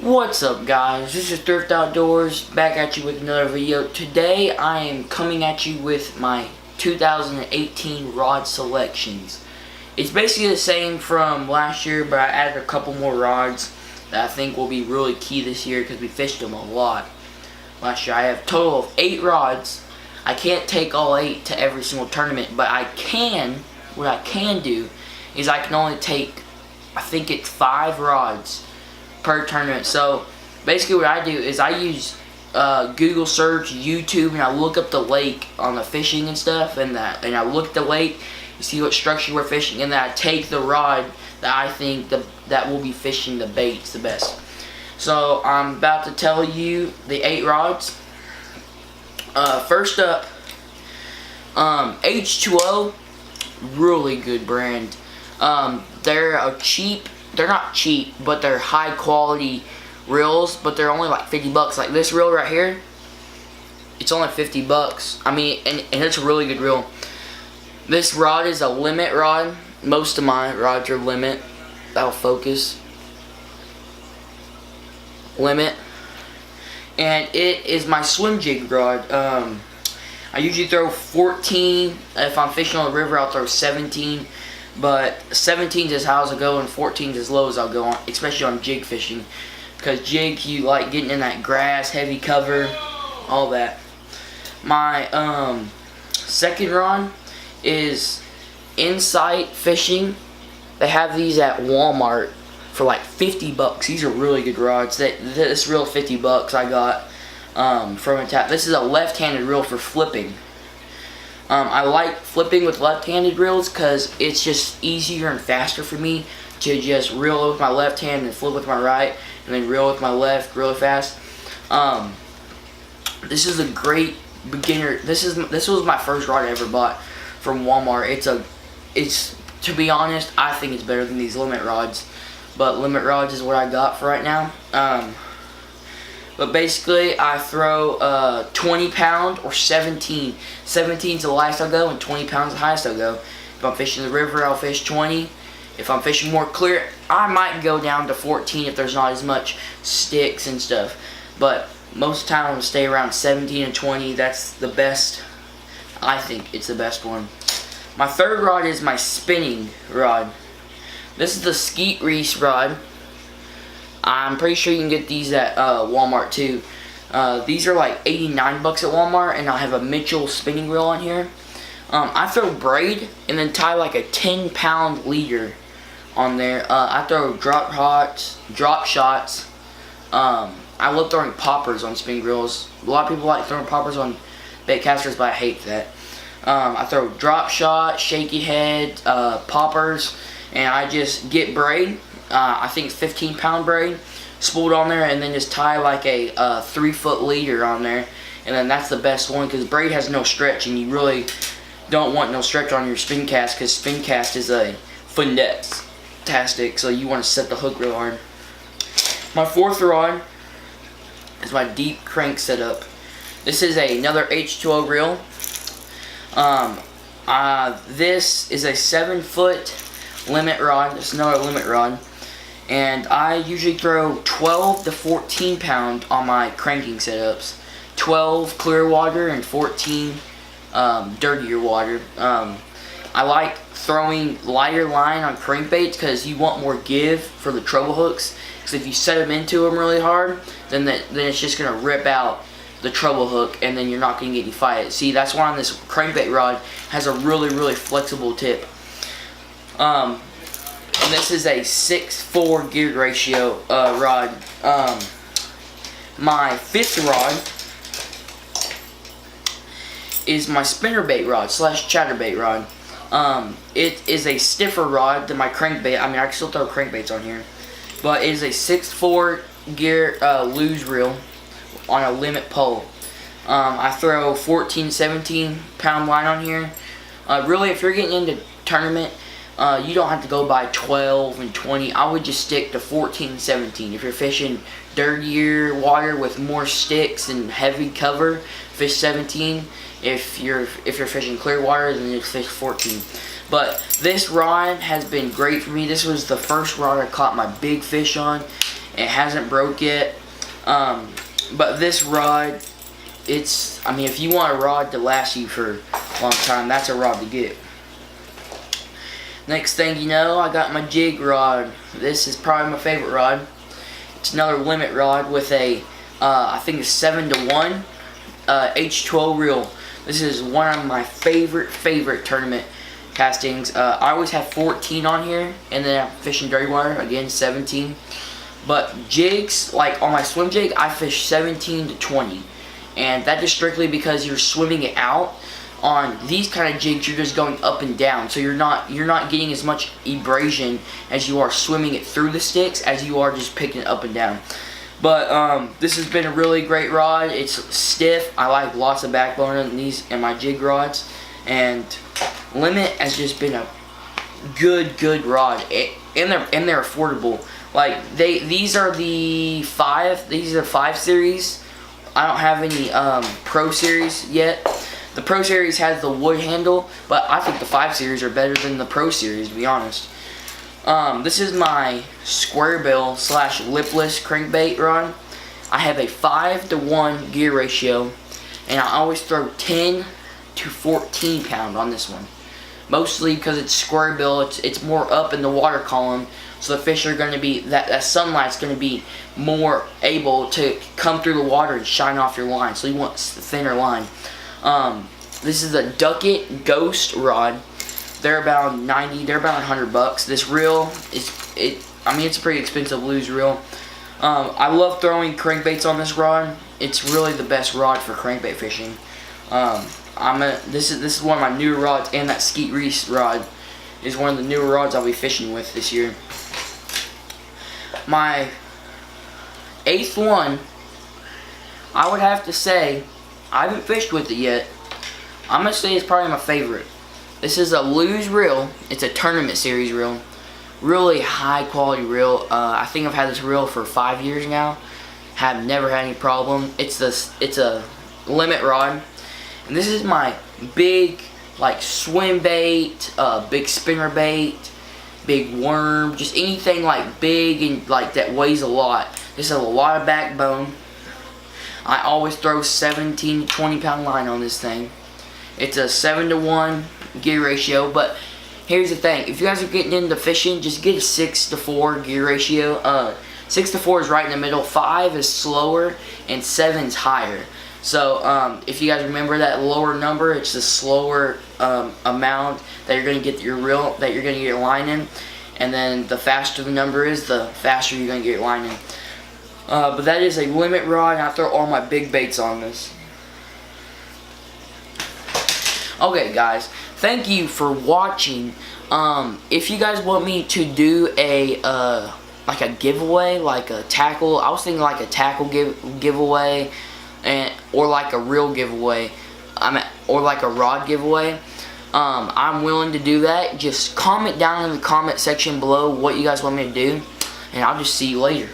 What's up, guys? This is Thrift Outdoors, back at you with another video. Today I am coming at you with my 2018 rod selections. It's basically the same from last year, but I added a couple more rods that I think will be really key this year because we fished them a lot last year. I have a total of 8 rods. I can't take all 8 to every single tournament, but what I can do is I can only take, I think it's 5 rods per tournament. So basically what I do is I use Google search, YouTube, and I look up the lake on the fishing and stuff, and I look at the lake, you see what structure we're fishing, and then I take the rod that I think that will be fishing the baits the best. So I'm about to tell you the 8 rods. First up, H2O, really good brand. They're not cheap, but they're high quality reels, but they're only like 50 bucks. Like this reel right here, it's only 50 bucks. I mean, and it's a really good reel. This rod is a limit rod. Most of my rods are limit. That'll focus. Limit. And it is my swim jig rod. I usually throw 14. If I'm fishing on the river, I'll throw 17. But 17 is as high as I'll go, and 14 is as low as I'll go, on, especially on jig fishing. Because jig, you like getting in that grass, heavy cover, all that. My second rod is Insight Fishing. They have these at Walmart for like 50 bucks. These are really good rods. This reel 50 bucks I got from a tap. This is a left-handed reel for flipping. I like flipping with left-handed reels because it's just easier and faster for me to just reel with my left hand and flip with my right, and then reel with my left really fast. This is a great beginner. This was my first rod I ever bought from Walmart. It's to be honest, I think it's better than these limit rods, but limit rods is what I got for right now. But basically, I throw 20 pound or 17. 17 is the lightest I'll go, and 20 pounds is the highest I'll go. If I'm fishing the river, I'll fish 20. If I'm fishing more clear, I might go down to 14 if there's not as much sticks and stuff. But most of the time, I'm going to stay around 17 and 20. That's the best. I think it's the best one. My third rod is my spinning rod. This is the Skeet Reese rod. I'm pretty sure you can get these at Walmart too. These are like 89 bucks at Walmart, and I have a Mitchell spinning reel on here. I throw braid and then tie like a 10-pound leader on there. I throw drop shots. I love throwing poppers on spinning reels. A lot of people like throwing poppers on bait casters, but I hate that. I throw drop shot, shaky head, poppers, and I just get braid. I think it's 15-pound braid spooled on there, and then just tie like a 3-foot leader on there, and then that's the best one because braid has no stretch, and you really don't want no stretch on your spin cast because spin cast is a finesse-tastic, so you want to set the hook real hard. My fourth rod is my deep crank setup. This is another H2O reel. This is a 7-foot limit rod. It's another limit rod. And I usually throw 12 to 14 pound on my cranking setups. 12 clear water and 14 dirtier water. I like throwing lighter line on crankbaits because you want more give for the treble hooks. Because if you set them into them really hard, then it's just going to rip out the treble hook, and then you're not going to get any fight. See, that's why on this crankbait rod has a really flexible tip. And this is a 6:4 gear ratio rod. My fifth rod is my spinnerbait rod / chatterbait rod. It is a stiffer rod than my crankbait. I mean, I can still throw crankbaits on here, but it is a 6:4 gear luge reel on a limit pole. I throw 14-17 pound line on here. Really, if you're getting into tournament, you don't have to go by 12 and 20. I would just stick to 14 and 17. If you're fishing dirtier water with more sticks and heavy cover, fish 17. If you're fishing clear water, then you fish 14. But this rod has been great for me. This was the first rod I caught my big fish on, It hasn't broke yet. But this rod, I mean, if you want a rod to last you for a long time, that's a rod to get. Next thing you know, I got my jig rod. This is probably my favorite rod. It's another limit rod with a, I think a 7-to-1 H12 reel. This is one of my favorite tournament castings. I always have 14 on here, and then I'm fishing dirty water, again 17. But jigs, like on my swim jig, I fish 17 to 20. And that is strictly because you're swimming it out. On these kind of jigs, you're just going up and down, so you're not getting as much abrasion as you are swimming it through the sticks as you are just picking it up and down. But this has been a really great rod. It's stiff. I like lots of backbone in these and my jig rods, and Limit has just been a good rod, and they're affordable. Like these are the 5 series. I don't have any Pro Series yet. The Pro Series has the wood handle, but I think the 5 Series are better than the Pro Series, to be honest. This is my square bill / lipless crankbait rod. I have a 5-to-1 gear ratio, and I always throw 10 to 14 pound on this one. Mostly because it's square bill, it's more up in the water column, so the fish are going to be, that sunlight's going to be more able to come through the water and shine off your line, so you want a thinner line. This is a Duckett Ghost rod. They're about 90. They're about $100. This reel I mean, it's a pretty expensive Lew's reel. I love throwing crankbaits on this rod. It's really the best rod for crankbait fishing. This is one of my newer rods, and that Skeet Reese rod is one of the newer rods I'll be fishing with this year. My 8th one, I would have to say, I haven't fished with it yet. I'm going to say it's probably my favorite. This is a Lew's reel. It's a tournament series reel. Really high quality reel. I think I've had this reel for 5 years now. Have never had any problem. It's a limit rod. And this is my big, like, swim bait, big spinner bait, big worm, just anything like big and like that weighs a lot. This has a lot of backbone. I always throw 17 to 20 pound line on this thing. It's a 7-to-1 gear ratio, but here's the thing. If you guys are getting into fishing, just get a 6-to-4 gear ratio. 6 to 4 is right in the middle, 5 is slower, and 7 is higher. So if you guys remember that lower number, it's the slower amount that you're going to get your reel, that you're going to get your line in, and then the faster the number is, the faster you're going to get your line in. But that is a limit rod, and I throw all my big baits on this. Okay, guys, thank you for watching. If you guys want me to do a like a giveaway, like a tackle, I was thinking like a tackle giveaway, or like a reel giveaway, or like a rod giveaway. I'm willing to do that. Just comment down in the comment section below what you guys want me to do, and I'll just see you later.